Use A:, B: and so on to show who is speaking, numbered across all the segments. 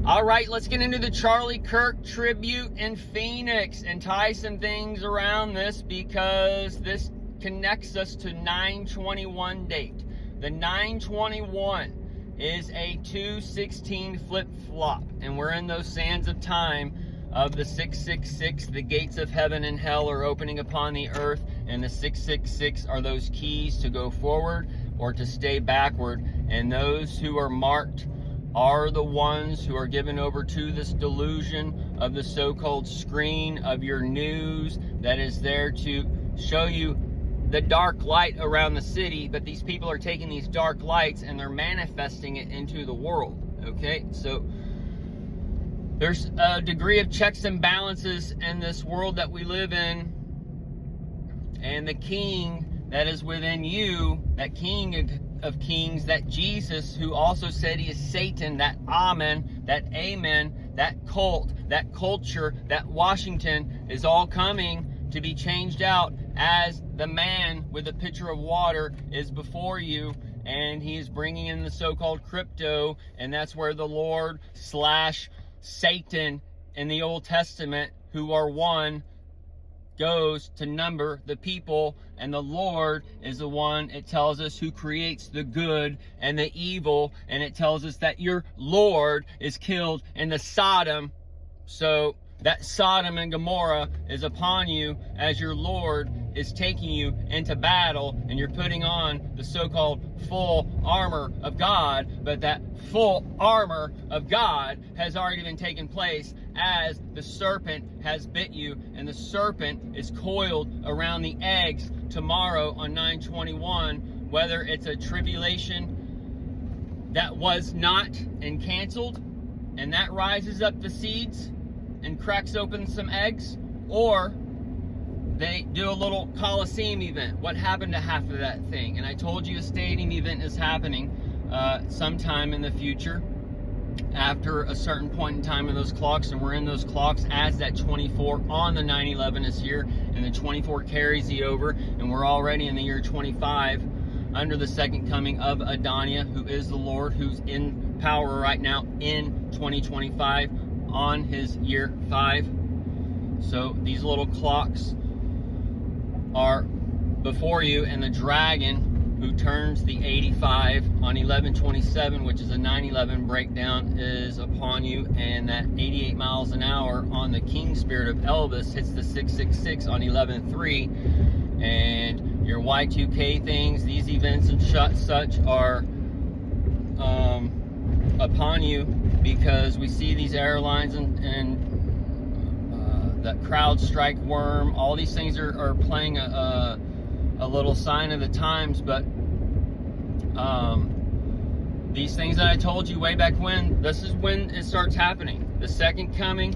A: All right, let's get into the Charlie Kirk tribute in Phoenix and tie some things around this, because this connects us to 9/21 date. The 9/21 is a 2/16 flip-flop, and we're in those sands of time of the 666. The gates of heaven and hell are opening upon the earth, and the 666 are those keys to go forward or to stay backward. And those who are marked are the ones who are given over to this delusion of the so-called screen of your news that is there to show you the dark light around the city. But these people are taking these dark lights and they're manifesting it into the world. Okay, so there's a degree of checks and balances in this world that we live in, and the king that is within you, that king of kings, that Jesus, who also said he is Satan, that amen, that cult, that culture, that Washington, is all coming to be changed out as the man with a pitcher of water is before you, and he is bringing in the so-called crypto, and that's where the Lord / Satan in the Old Testament, who are one, goes to number the people, and the Lord is the one, it tells us, who creates the good and the evil, and it tells us that your Lord is killed in the Sodom. So that Sodom and Gomorrah is upon you as your Lord is taking you into battle, and you're putting on the so-called full armor of God. But that full armor of God has already been taken place as the serpent has bit you, and the serpent is coiled around the eggs tomorrow on 9/21, whether it's a tribulation that was not and canceled, and that rises up the seeds and cracks open some eggs, or they do a little Coliseum event. What happened to half of that thing? And I told you a stadium event is happening sometime in the future after a certain point in time in those clocks, and we're in those clocks as that 24 on the 9/11 is here, and the 24 carries the over, and we're already in the year 25 under the second coming of Adonai, who is the Lord, who's in power right now in 2025 on his year 5. So these little clocks are before you, and the dragon who turns the 85 on 11/27, which is a 9/11 breakdown, is upon you, and that 88 miles an hour on the king spirit of Elvis hits the 666 on 11/3, and your Y2K things, these events and such are upon you, because we see these airlines and that CrowdStrike worm, all these things are playing a little sign of the times. But these things that I told you way back when, this is when it starts happening. The second coming.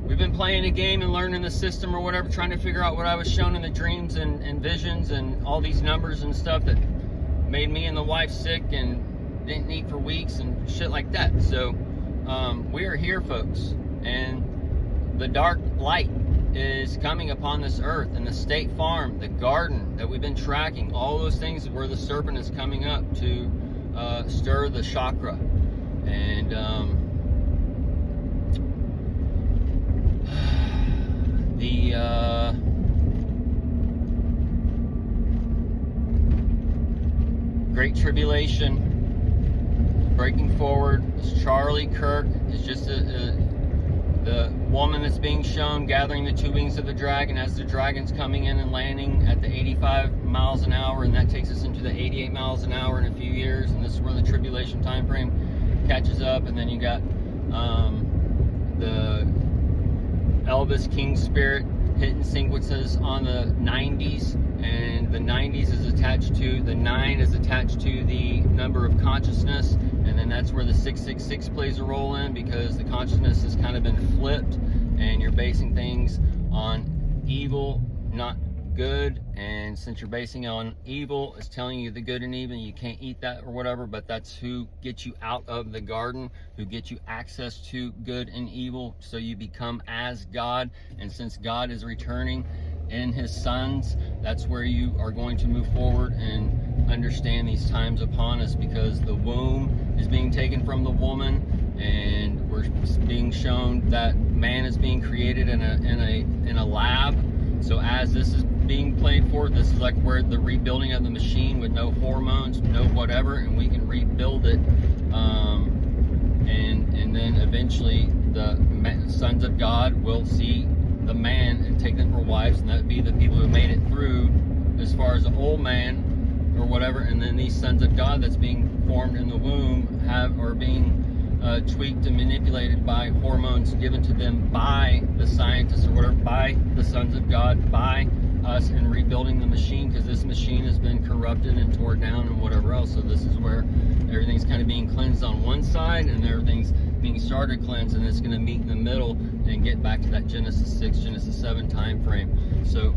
A: We've been playing a game and learning the system or whatever, trying to figure out what I was shown in the dreams and visions and all these numbers and stuff that made me and the wife sick and didn't eat for weeks and shit like that. So we are here, folks, and the dark light is coming upon this earth, and the state farm, the garden that we've been tracking, all those things where the serpent is coming up to stir the chakra. And the Great Tribulation breaking forward. This Charlie Kirk is just the woman that's being shown gathering the 2 wings of the dragon as the dragon's coming in and landing at the 85 miles an hour, and that takes us into the 88 miles an hour in a few years, and this is where the tribulation time frame catches up. And then you got the Elvis King Spirit hitting sequences on the 90s, and the 90s is attached to, the 9 is attached to the number of consciousness, and then that's where the 666 plays a role in, because the consciousness has kind of been flipped, and you're basing things on evil, not good. And since you're basing on evil, it's telling you the good and evil, you can't eat that or whatever, but that's who gets you out of the garden, who gets you access to good and evil, so you become as God. And since God is returning in his sons, that's where you are going to move forward and understand these times upon us, because the womb is being taken from the woman, and It's being shown that man is being created in a lab. So as this is being played for, this is like where the rebuilding of the machine with no hormones, no whatever, and we can rebuild it. And then eventually the sons of God will see the man and take them for wives, and that would be the people who made it through as far as the old man or whatever. And then these sons of God that's being formed in the womb are being tweaked and manipulated by hormones given to them by the scientists or whatever, by the sons of God, by us, and rebuilding the machine, because this machine has been corrupted and torn down and whatever else. So this is where everything's kind of being cleansed on one side and everything's being started cleansed, and it's going to meet in the middle and get back to that Genesis 6, Genesis 7 time frame. So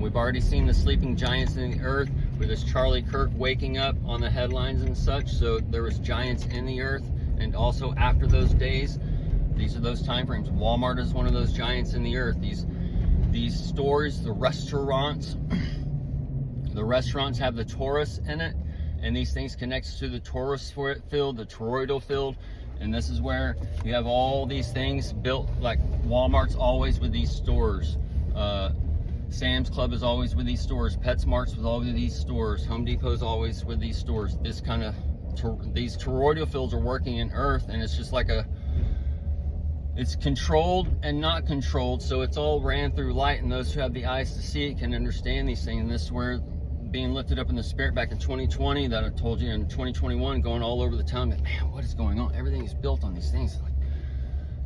A: we've already seen the sleeping giants in the earth with this Charlie Kirk waking up on the headlines and such. So there was giants in the earth. And also after those days, these are those time frames. Walmart is one of those giants in the earth. These stores, the restaurants have the torus in it, and these things connect to the torus field, the toroidal field. And this is where you have all these things built, like Walmart's always with these stores. Sam's Club is always with these stores. PetSmart's with all of these stores. Home Depot's always with these stores. This kind of these toroidal fields are working in earth, and it's just like it's controlled and not controlled, so it's all ran through light, and those who have the eyes to see it can understand these things. And this is where being lifted up in the spirit back in 2020 that I told you, in 2021, going all over the town, man, what is going on? Everything is built on these things. Like,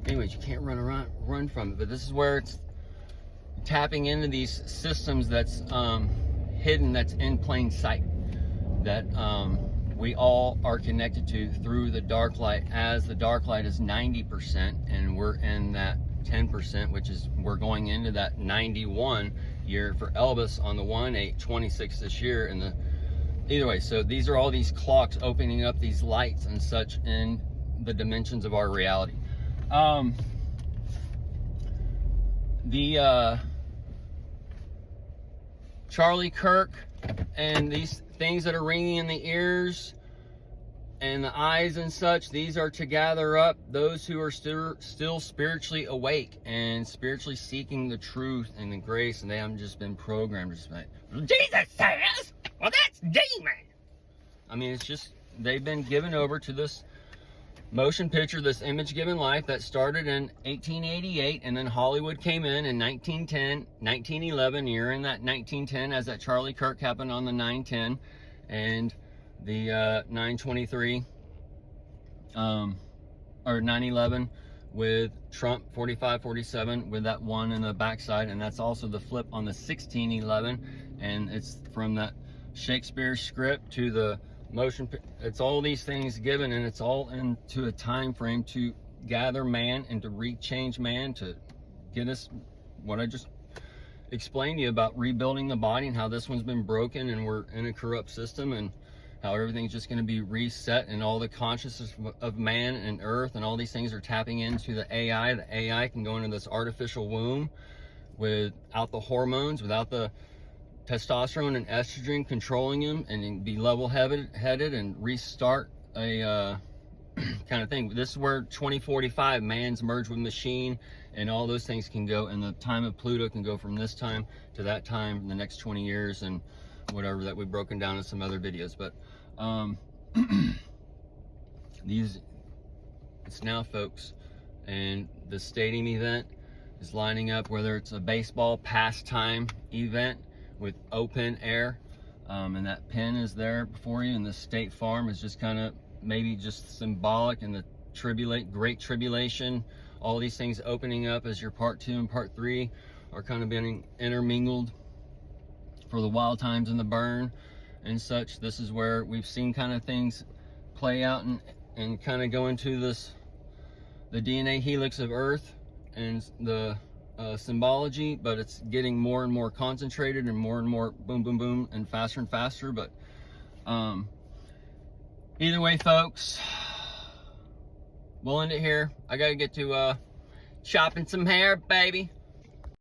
A: anyways, you can't run from it. But this is where it's tapping into these systems that's hidden, that's in plain sight, that we all are connected to through the dark light, as the dark light is 90% and we're in that 10%, which is, we're going into that 91 year for Elvis on the 1/8/26 this year. And either way, so these are all these clocks opening up these lights and such in the dimensions of our reality. The Charlie Kirk and these things that are ringing in the ears and the eyes and such, these are to gather up those who are still spiritually awake and spiritually seeking the truth and the grace, and they haven't just been programmed just like, Jesus says, well, that's demon. I mean, it's just, they've been given over to this motion picture, this image given life that started in 1888, and then Hollywood came in 1910, 1911. You're in that 1910 as that Charlie Kirk happened on the 9/10, and the 9/23 or 9/11 with Trump 45/47 with that one in the backside, and that's also the flip on the 16/11, and it's from that Shakespeare script to the motion. It's all these things given, and it's all into a time frame to gather man and to rechange man, to get us what I just explained to you about rebuilding the body, and how this one's been broken and we're in a corrupt system, and how everything's just going to be reset, and all the consciousness of man and earth and all these things are tapping into the AI. The AI can go into this artificial womb without the hormones, without the testosterone and estrogen controlling him, and be level-headed and restart a kind of thing. This is where 2045 man's merged with machine, and all those things can go, and the time of Pluto can go from this time to that time in the next 20 years and whatever that we've broken down in some other videos. But it's now, folks, and the stadium event is lining up, whether it's a baseball pastime event with open air, and that pin is there before you, and the State Farm is just kind of maybe just symbolic, and the Great Tribulation, all these things opening up as your part 2 and part 3 are kind of being intermingled for the wild times and the burn and such. This is where we've seen kind of things play out and kind of go into the DNA helix of Earth and the symbology, but it's getting more and more concentrated and more boom boom boom and faster. But either way, folks, we'll end it here. I gotta get to chopping some hair, baby.